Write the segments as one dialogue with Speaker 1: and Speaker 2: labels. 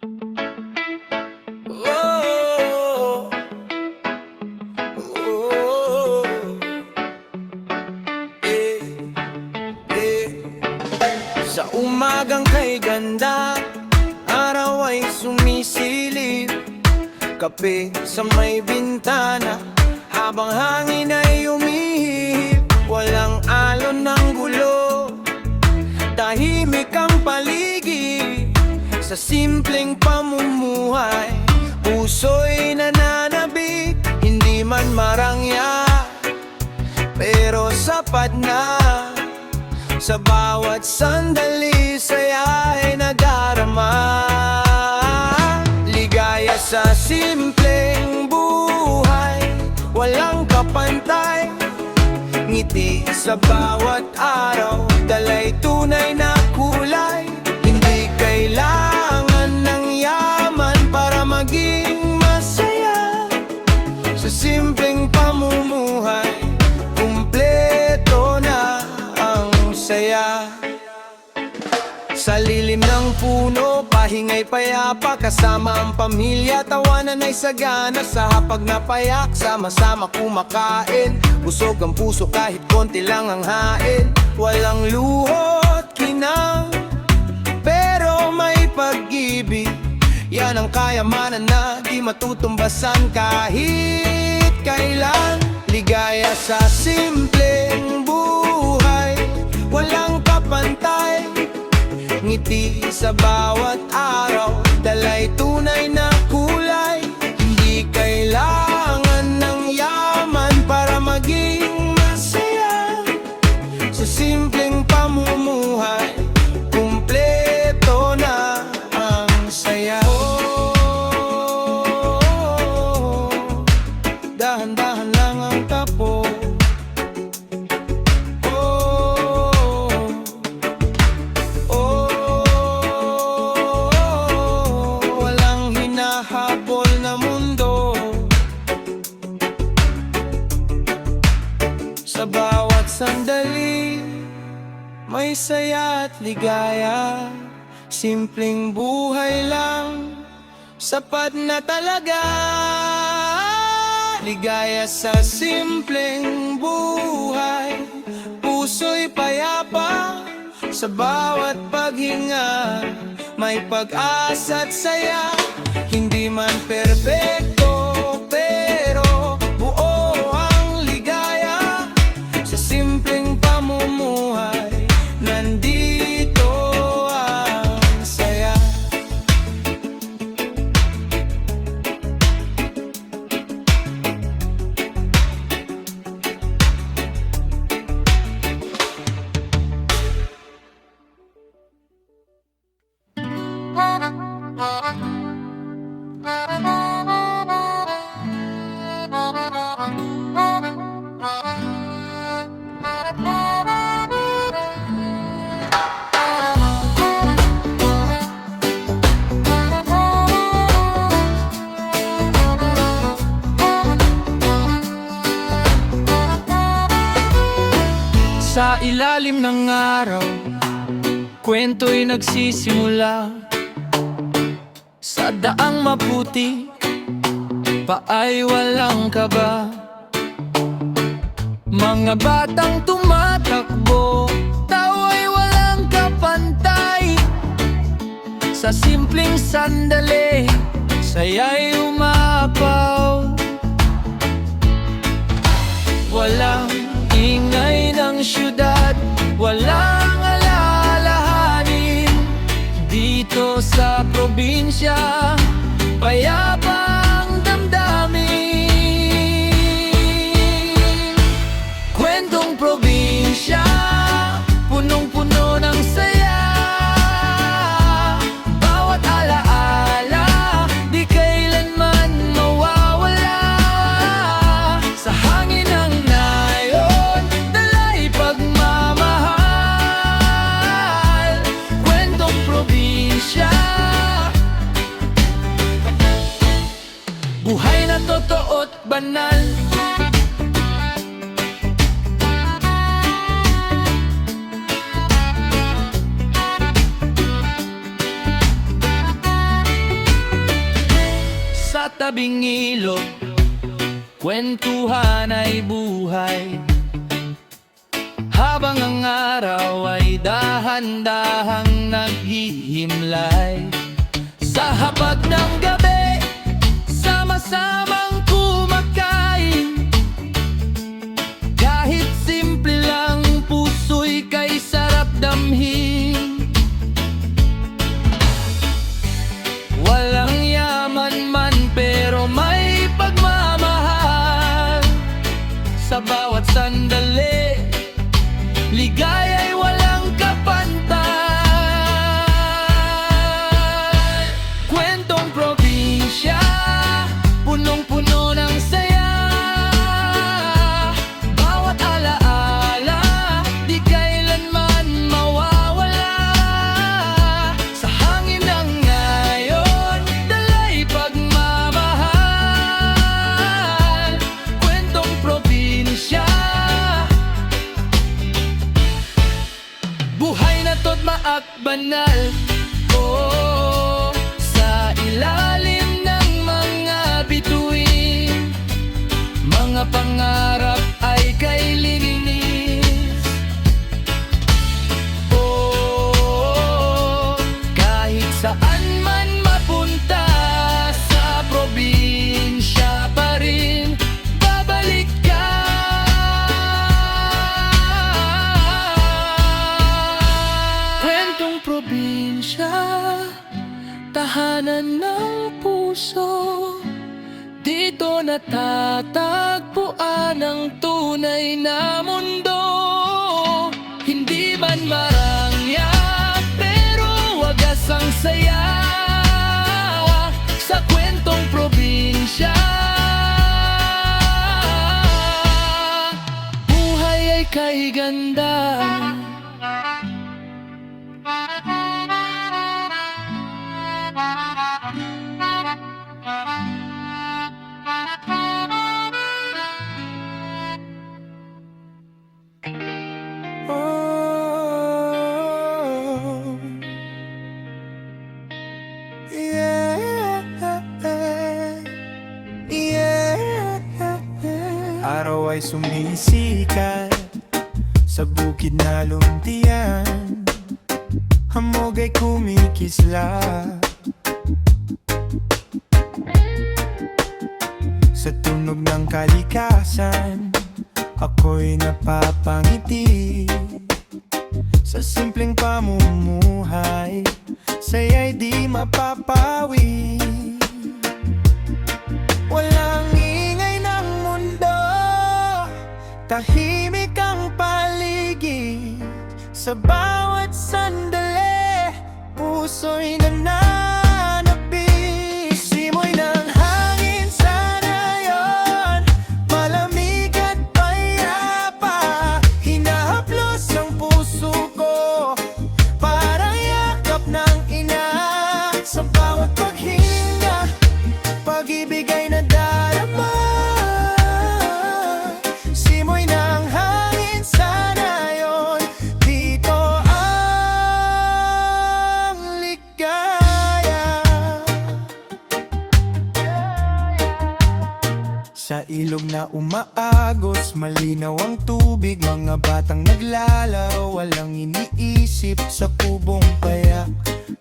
Speaker 1: Oh, oh, eh, eh. Sa umagang kay ganda, araw ay sumisilip. Kape sa may bintana, habang hangin ay umihip. Walang alon ng gulo, tahimik ang paligid. Sa simpleng pamumuhay, puso'y nananabik. Hindi man marangya, pero sapat na. Sa bawat sandali, saya ay nadarama. Ligaya sa simpleng buhay, walang kapantay. Ngiti sa bawat araw, dalay tunay na kulay. Hindi kailangan ng yaman para maging masaya. Sa simpleng pamumuhay, kumpleto na ang saya. Sa lilim ng puno, pahingay payapa. Kasama ang pamilya, tawanan ay sagana. Sa hapag na payak, sama-sama kumakain. Busog ang puso kahit konti lang ang hain. Walang luhot, kinang, pero may pag-ibig. Yan ang kayamanan na di matutumbasan kahit kailan. Ligaya sa simpleng buhay, walang kapantay. Ngiti sa bawat araw, dalay tunay na kulay. Hindi kailangan ng yaman para maging masaya. Sa simpleng pamumuhay, kumpleto na ang saya. Oh, dahan-dahan lang ang tapo. Habol na mundo. Sa bawat sandali, may saya at ligaya. Simpleng buhay lang, sapat na talaga. Ligaya sa simpleng buhay, puso'y payapa. Sa bawat paghinga, may pag-asa at saya. Hindi man perpekto, pero buo ang ligaya. Sa simpleng pamumuhay, nandito ang saya. Sa ilalim ng araw, kwento'y nagsisimula. Sa daang maputi, paay walang kaba. Mga batang tumatakbo, tawa'y walang kapantay. Sa simpleng sandali, saya'y umapaw. Walang ingay ng syudad, walang alalahanin. Dito sa probinsya, payapang damdamin. Kwentong probinsya, punong-puno ng saya. Bawat alaala, di kailanman mawawala. Sa hangin ng nayon, dalay pagmamahal. Kwentong probinsya, buhay na totoo't banal. sa tabing ilog, kwentuhan ay buhay. Habang ang araw ay dahan-dahang naghihimlay, sa hapag ng gabi, sama-samang kumakain. Kahit simple lang, puso'y kay sarap damhin. Walang yaman man pero may pagmamahal. Sa bawat sandali, ligaya'y walang kapantay. Kwentong probinsya, punong-puno ng saya. Bawat alaala, di kailanman mawawala. Sa hangin ng ngayon, dala'y pagmamahal. Kwentong probinsya, buhay na to't maak banal. Oh, sa ilalim ng mga bituin, mga pangarap ay kay linis. Oh, kahit saan man mapunta, sa probinsya pa rin babalik ka. Kwentong probinsya, tahanan ng puso. Dito natatagpuan ang tunay na mundo. Hindi man marangya, pero wagas ang saya. Sa kwentong probinsya, buhay ay kay ganda.
Speaker 2: Oh, yeah, yeah. Araw ay sumisikat sa bukid na luntian, hamog ay kumikislap sa tunog ng kalikasan. Ako'y napapangiti sa simpleng pamumuhay, saya'y di mapapawi. Walang ingay ng mundo, tahimik ang paligid. Sa bawat sandali, puso'y nananapig. Simoy ng hangin sana yon, malamig at payapa. Hinahaplos ang puso ko, parang yakap ng ina. Sa bawat paghinga, pag-ibig ay nadarama. Simoy ng hangin sana yon, dito ang ligaya. Sa ilog na umaagos, malinaw ang tubig. Mga batang naglalaro, walang iniisip. Sa kubong payak,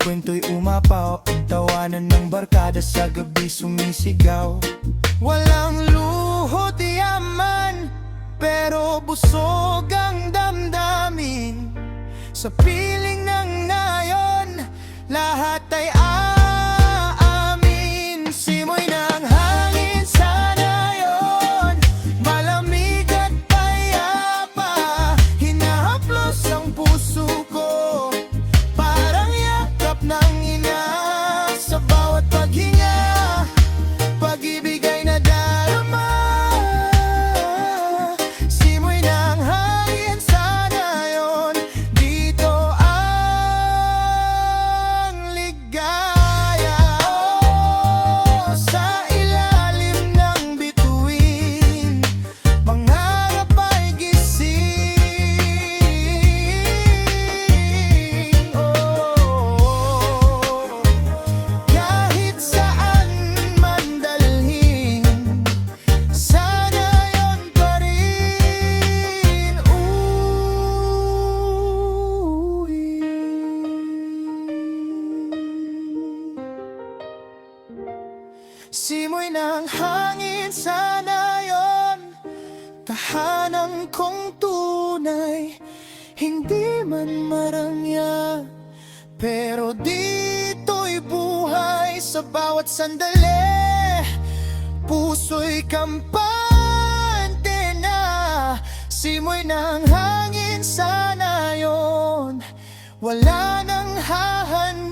Speaker 2: kwento'y umapaw. Ang tawanan ng barkada sa gabi sumisigaw. Walang luhod yaman, pero busog ang damdamin. Sa piling ng ngayon, lahat ay aamin. Simoy ng hangin sana yon, malamig at payapa. Hinahaplos ang puso ko, parang yakap ng ina. Sa bawat paghinga, pag-ibig ay nadarama. Simoy ng hangin sana yon, dito ang ligaya. Simoy ng hangin sana yon, tahanan kong tunay. Hindi man marangya, pero dito'y buhay sa bawat sandali. Puso'y kampante na, simoy ng hangin sana yon, wala nang hahanapin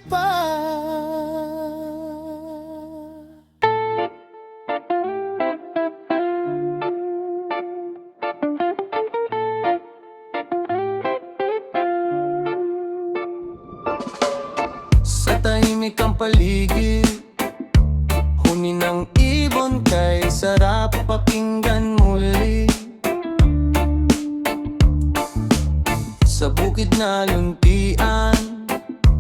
Speaker 2: pa.
Speaker 1: Sa tahimik ang paligid, huni ng ibon kay sarap pakinggan muli. Sa bukid na luntian,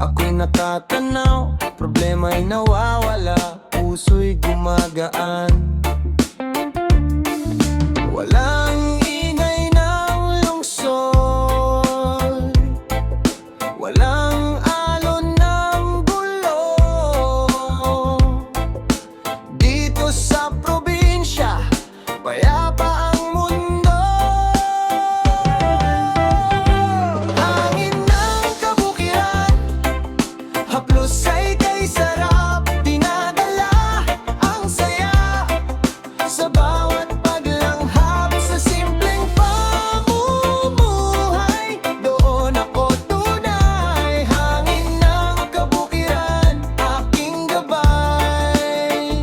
Speaker 1: ako'y natatanaw, problema'y nawawala, puso'y gumagaan. Walang ingay ng lungsod, walang alon ng gulo. Dito sa probinsya, payapa ang mundo. Hangin ng kabukiran, haplos ay kay sarap, dinadala ang saya sa bawat paglanghap sa simpleng pamumuhay. Doon ako tunay, hangin ng kabukiran, aking gabay.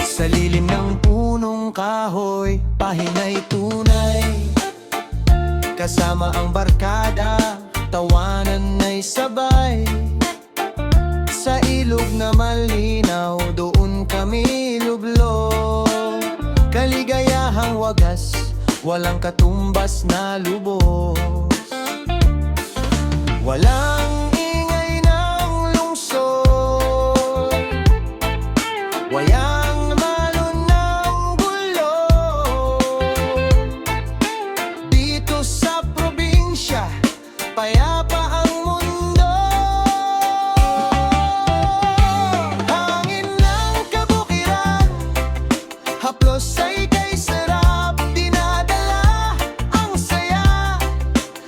Speaker 1: Sa lilim ng punong kahoy, pahina'y tunay. Kasama ang barkada, tawanan ay sabay. Sa ilog na malinaw, doon kami lublog. Kaligayahang wagas, walang katumbas na lubos. Walang ingay ng lungsod, wayang malon ng gulo. Dito sa probinsya, payapa ang mundo. Hangin ng kabukiran, haplos ay kay sarap, dinadala ang saya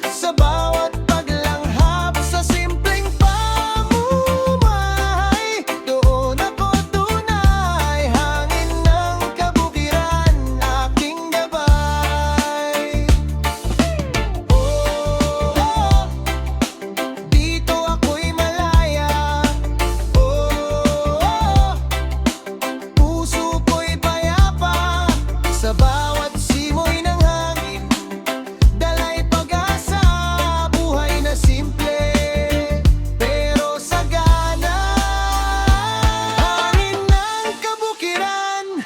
Speaker 1: sa bawat paglanghap sa simpleng pamumuhay. Doon ako tunay, hangin ng kabukiran, aking gabay. Oh, dito ako'y malaya. Oh, puso ko'y payapa sa bawat simoy ng hangin. Dala'y pag-asa, buhay na simple pero sagana. Hangin ng kabukiran,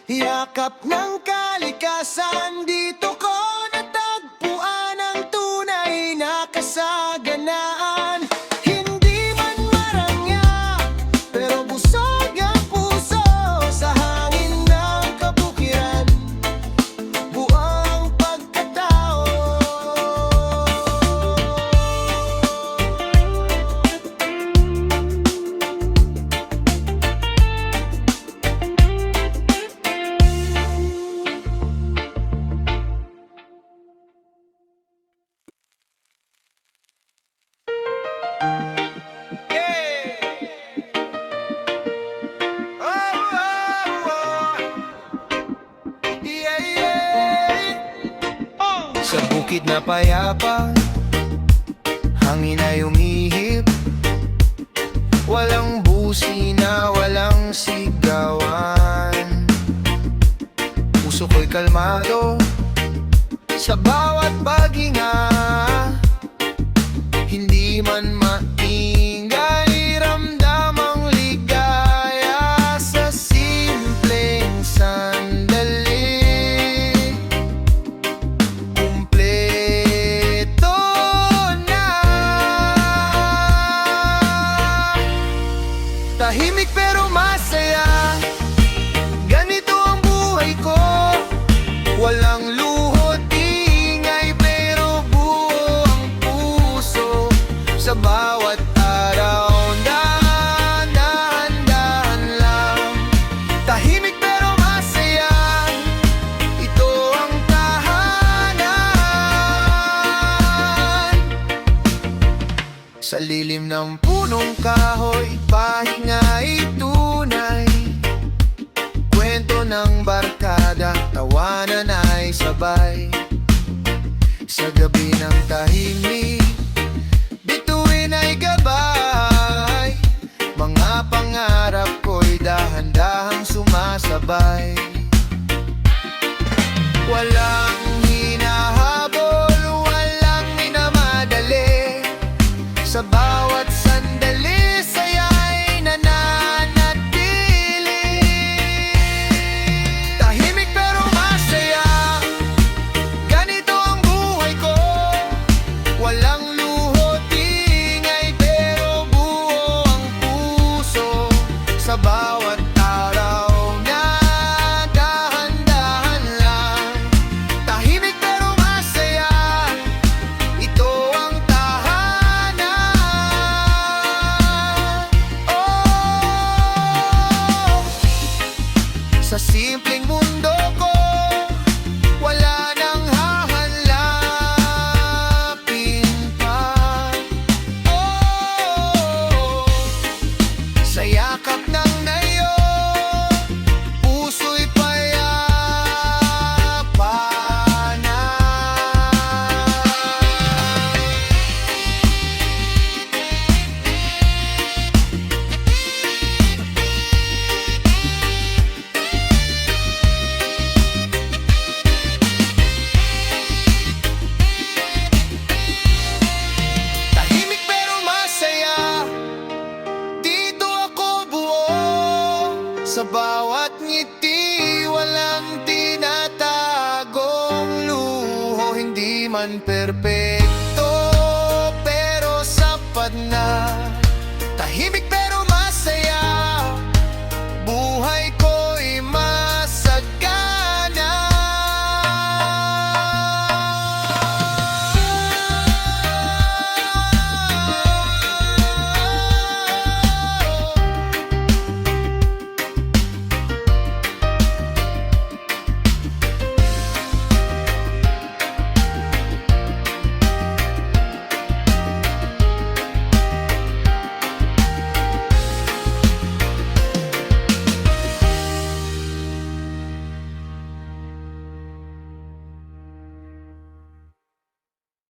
Speaker 1: yakap ng kalikasan. Dito ko natagpuan ang tunay na kasaganaan. Hindi man marangya, pero busog ang puso sa hangin ng kabukiran. Buang pagkatao. Sa bukid na payapa, hangin ay umihip. Walang busina, walang sigawan. Puso ko'y kalmado sa bawat paghinga. Hindi man maingay, ramdam ang ligaya sa simpleng sandali. Kumpleto na, tahimik pero masaya. Ganito ang buhay ko,
Speaker 2: Sa lilim ng punong kahoy, pahinga'y tunay. Kwento ng barkada, tawanan ay sabay. Sa gabi ng tahimik, bituin ay gabay. Mga pangarap ko'y dahan-dahang sumasabay. Walang hinahabol, walang minamadali. Sa bawat sandali, saya'y nananatili. Tahimik pero masaya, ganito ang buhay ko. Walang luho, ingay, pero buo ang puso. Sa bawat araw na dahan-dahan lang, tahimik pero masaya, ito ang tahanan. Oh, sa simpleng mundo ko, wala nang hahanapin pa. Oh, sa yakap ng nayon, puso'y payapan na. Tahimik pero masaya, dito ako buo. Sa bawat ngiti, walang tinatagong luho. Hindi man perpekto,